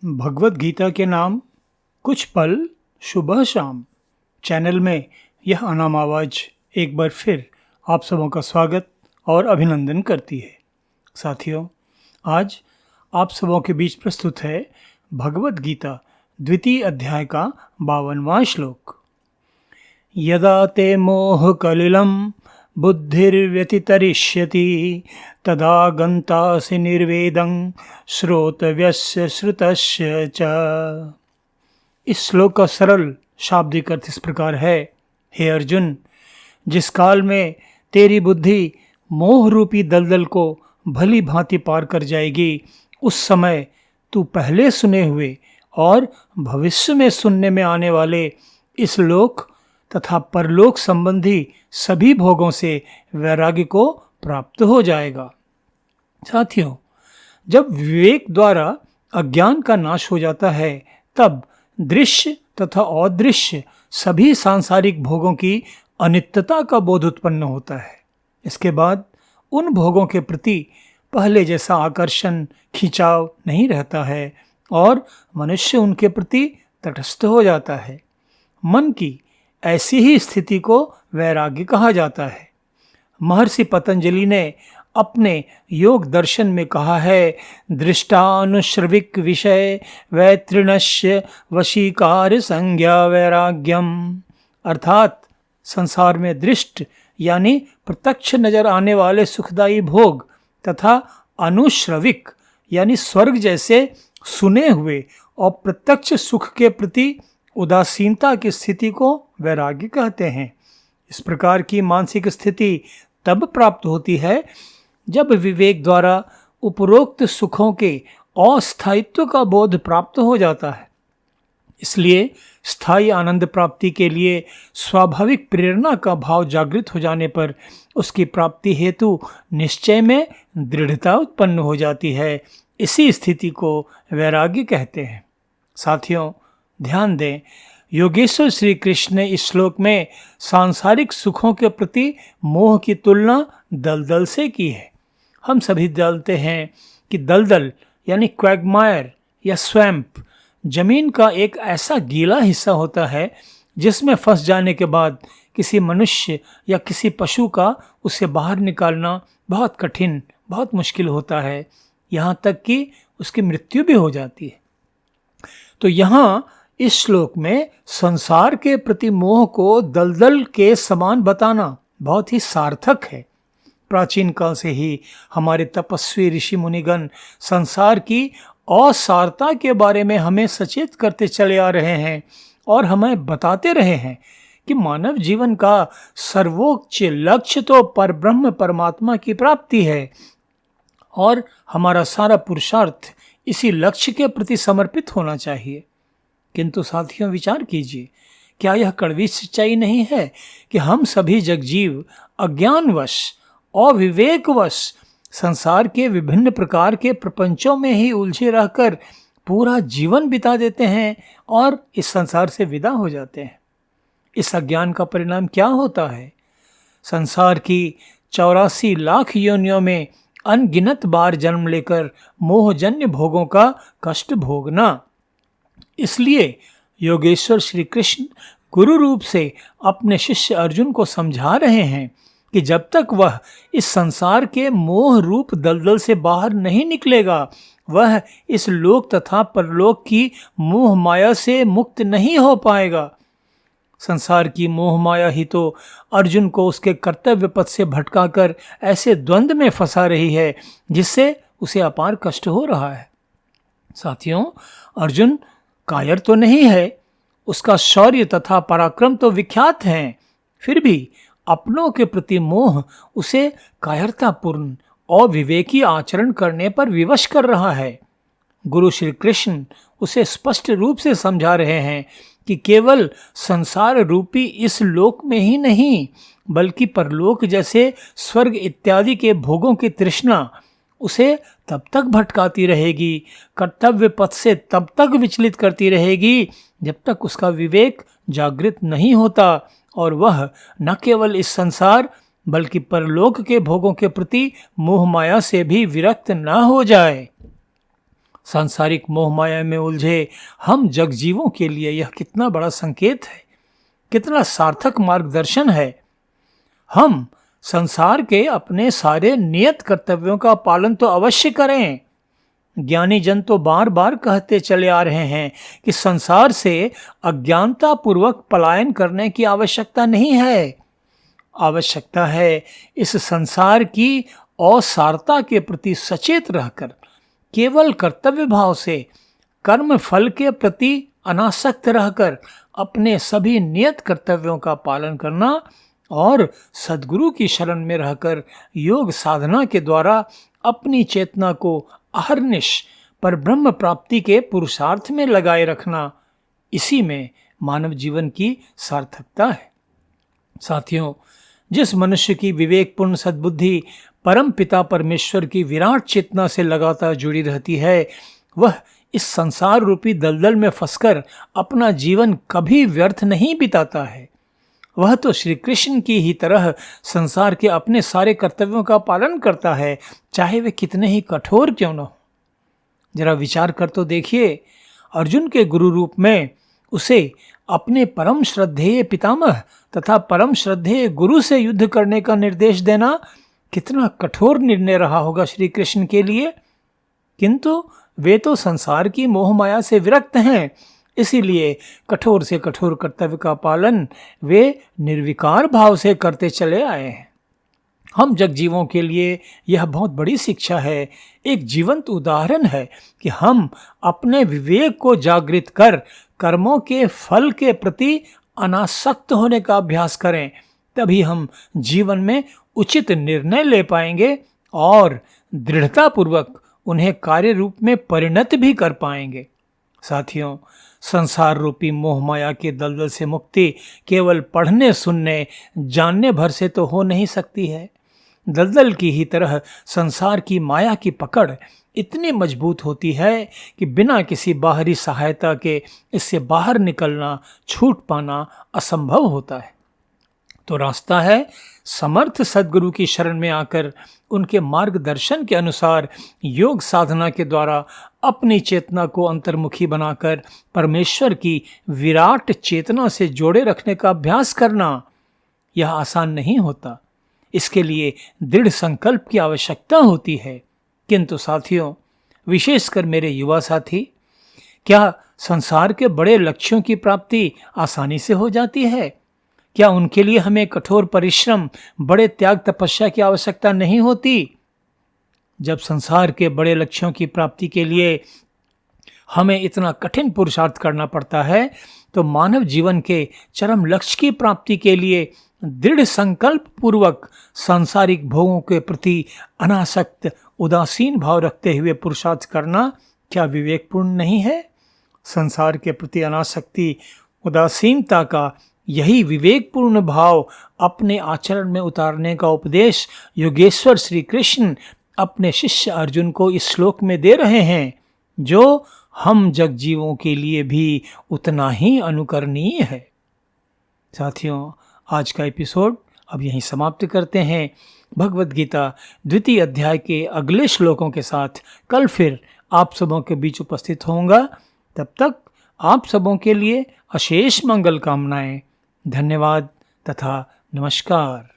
भगवत गीता के नाम कुछ पल सुबह शाम चैनल में यह अनाम आवाज़ एक बार फिर आप सबों का स्वागत और अभिनंदन करती है। साथियों, आज आप सबों के बीच प्रस्तुत है भगवत गीता द्वितीय अध्याय का 52वां श्लोक। यदा ते मोह कलिलं बुद्धिर्व्यतितरिष्यति तदा गन्तासि निर्वेदं श्रोतव्यस्य श्रुतस्य च। इस श्लोक का सरल शाब्दिक अर्थ इस प्रकार है। हे अर्जुन, जिस काल में तेरी बुद्धि मोह रूपी दलदल को भली भांति पार कर जाएगी, उस समय तू पहले सुने हुए और भविष्य में सुनने में आने वाले इस लोक तथा परलोक संबंधी सभी भोगों से वैराग्य को प्राप्त हो जाएगा। साथियों, जब विवेक द्वारा अज्ञान का नाश हो जाता है, तब दृश्य तथा अदृश्य सभी सांसारिक भोगों की अनित्यता का बोध उत्पन्न होता है। इसके बाद उन भोगों के प्रति पहले जैसा आकर्षण खिंचाव नहीं रहता है और मनुष्य उनके प्रति तटस्थ हो जाता है। मन की ऐसी ही स्थिति को वैराग्य कहा जाता है। महर्षि पतंजलि ने अपने योग दर्शन में कहा है, दृष्टानुश्रविक विषय वैतृणस्य वशीकार संज्ञा वैराग्यम। अर्थात संसार में दृष्ट यानी प्रत्यक्ष नजर आने वाले सुखदायी भोग तथा अनुश्रविक यानी स्वर्ग जैसे सुने हुए और प्रत्यक्ष सुख के प्रति उदासीनता की स्थिति को वैराग्य कहते हैं। इस प्रकार की मानसिक स्थिति तब प्राप्त होती है जब विवेक द्वारा उपरोक्त सुखों के अस्थायित्व का बोध प्राप्त हो जाता है। इसलिए स्थायी आनंद प्राप्ति के लिए स्वाभाविक प्रेरणा का भाव जागृत हो जाने पर उसकी प्राप्ति हेतु निश्चय में दृढ़ता उत्पन्न हो जाती है। इसी स्थिति को वैराग्य कहते हैं। साथियों, ध्यान दें, योगेश्वर श्री कृष्ण ने इस श्लोक में सांसारिक सुखों के प्रति मोह की तुलना दलदल से की है। हम सभी जानते हैं कि दलदल यानी क्वैगमायर या स्वैम्प जमीन का एक ऐसा गीला हिस्सा होता है जिसमें फंस जाने के बाद किसी मनुष्य या किसी पशु का उसे बाहर निकालना बहुत कठिन, बहुत मुश्किल होता है, यहाँ तक कि उसकी मृत्यु भी हो जाती है। तो यहाँ इस श्लोक में संसार के प्रति मोह को दलदल के समान बताना बहुत ही सार्थक है। प्राचीन काल से ही हमारे तपस्वी ऋषि मुनिगण संसार की असारता के बारे में हमें सचेत करते चले आ रहे हैं और हमें बताते रहे हैं कि मानव जीवन का सर्वोच्च लक्ष्य तो परब्रह्म परमात्मा की प्राप्ति है और हमारा सारा पुरुषार्थ इसी लक्ष्य के प्रति समर्पित होना चाहिए। किंतु साथियों, विचार कीजिए, क्या यह कड़वी सच्चाई नहीं है कि हम सभी जगजीव अज्ञानवश और विवेकवश संसार के विभिन्न प्रकार के प्रपंचों में ही उलझे रहकर पूरा जीवन बिता देते हैं और इस संसार से विदा हो जाते हैं। इस अज्ञान का परिणाम क्या होता है? संसार की 84 लाख योनियों में अनगिनत बार जन्म लेकर मोहजन्य भोगों का कष्ट भोगना। इसलिए योगेश्वर श्री कृष्ण गुरु रूप से अपने शिष्य अर्जुन को समझा रहे हैं कि जब तक वह इस संसार के मोह रूप दलदल से बाहर नहीं निकलेगा, वह इस लोक तथा परलोक की मोह माया से मुक्त नहीं हो पाएगा। संसार की मोह माया ही तो अर्जुन को उसके कर्तव्य पथ से भटकाकर ऐसे द्वंद्व में फंसा रही है जिससे उसे अपार कष्ट हो रहा है। साथियों, अर्जुन कायर तो नहीं है, उसका शौर्य तथा पराक्रम तो विख्यात हैं, फिर भी अपनों के प्रति मोह उसे कायरतापूर्ण और विवेकी आचरण करने पर विवश कर रहा है। गुरु श्री कृष्ण उसे स्पष्ट रूप से समझा रहे हैं कि केवल संसार रूपी इस लोक में ही नहीं, बल्कि परलोक जैसे स्वर्ग इत्यादि के भोगों की तृष्णा उसे तब तक भटकाती रहेगी, कर्तव्य पथ से तब तक विचलित करती रहेगी जब तक उसका विवेक जागृत नहीं होता और वह न केवल इस संसार बल्कि परलोक के भोगों के प्रति मोह माया से भी विरक्त न हो जाए। सांसारिक मोह माया में उलझे हम जगजीवों के लिए यह कितना बड़ा संकेत है, कितना सार्थक मार्गदर्शन है। हम संसार के अपने सारे नियत कर्तव्यों का पालन तो अवश्य करें। ज्ञानी जन तो बार बार कहते चले आ रहे हैं कि संसार से अज्ञानता पूर्वक पलायन करने की आवश्यकता नहीं है। आवश्यकता है इस संसार की असारता के प्रति सचेत रहकर केवल कर्तव्य भाव से, कर्म फल के प्रति अनासक्त रहकर अपने सभी नियत कर्तव्यों का पालन करना और सद्गुरु की शरण में रहकर योग साधना के द्वारा अपनी चेतना को अहर्निश पर ब्रह्म प्राप्ति के पुरुषार्थ में लगाए रखना, इसी में मानव जीवन की सार्थकता है। साथियों, जिस मनुष्य की विवेकपूर्ण सद्बुद्धि परम पिता परमेश्वर की विराट चेतना से लगातार जुड़ी रहती है, वह इस संसार रूपी दलदल में फंसकर अपना जीवन कभी व्यर्थ नहीं बिताता है। वह तो श्री कृष्ण की ही तरह संसार के अपने सारे कर्तव्यों का पालन करता है, चाहे वे कितने ही कठोर क्यों न हो। जरा विचार कर तो देखिए, अर्जुन के गुरु रूप में उसे अपने परम श्रद्धेय पितामह तथा परम श्रद्धेय गुरु से युद्ध करने का निर्देश देना कितना कठोर निर्णय रहा होगा श्री कृष्ण के लिए। किंतु वे तो संसार की मोह माया से विरक्त हैं, इसीलिए कठोर से कठोर कर्तव्य का पालन वे निर्विकार भाव से करते चले आए हैं। हम जगजीवों के लिए यह बहुत बड़ी शिक्षा है, एक जीवंत उदाहरण है कि हम अपने विवेक को जागृत कर कर्मों के फल के प्रति अनासक्त होने का अभ्यास करें, तभी हम जीवन में उचित निर्णय ले पाएंगे और दृढ़तापूर्वक उन्हें कार्य रूप में परिणत भी कर पाएंगे। साथियों, संसार रूपी मोह माया के दलदल से मुक्ति केवल पढ़ने, सुनने, जानने भर से तो हो नहीं सकती है। दलदल की ही तरह संसार की माया की पकड़ इतनी मजबूत होती है कि बिना किसी बाहरी सहायता के इससे बाहर निकलना, छूट पाना असंभव होता है। तो रास्ता है समर्थ सद्गुरु की शरण में आकर उनके मार्गदर्शन के अनुसार योग साधना के द्वारा अपनी चेतना को अंतर्मुखी बनाकर परमेश्वर की विराट चेतना से जोड़े रखने का अभ्यास करना। यह आसान नहीं होता, इसके लिए दृढ़ संकल्प की आवश्यकता होती है। किंतु साथियों, विशेषकर मेरे युवा साथी, क्या संसार के बड़े लक्ष्यों की प्राप्ति आसानी से हो जाती है? क्या उनके लिए हमें कठोर परिश्रम, बड़े त्याग तपस्या की आवश्यकता नहीं होती? जब संसार के बड़े लक्ष्यों की प्राप्ति के लिए हमें इतना कठिन पुरुषार्थ करना पड़ता है, तो मानव जीवन के चरम लक्ष्य की प्राप्ति के लिए दृढ़ संकल्प पूर्वक सांसारिक भोगों के प्रति अनासक्त, उदासीन भाव रखते हुए पुरुषार्थ करना क्या विवेकपूर्ण नहीं है? संसार के प्रति अनासक्ति, उदासीनता का यही विवेकपूर्ण भाव अपने आचरण में उतारने का उपदेश योगेश्वर श्री कृष्ण अपने शिष्य अर्जुन को इस श्लोक में दे रहे हैं, जो हम जगजीवों के लिए भी उतना ही अनुकरणीय है। साथियों, आज का एपिसोड अब यहीं समाप्त करते हैं। भगवद गीता द्वितीय अध्याय के अगले श्लोकों के साथ कल फिर आप सबों के बीच उपस्थित होऊंगा। तब तक आप सबों के लिए अशेष मंगल कामनाएं। धन्यवाद तथा नमस्कार।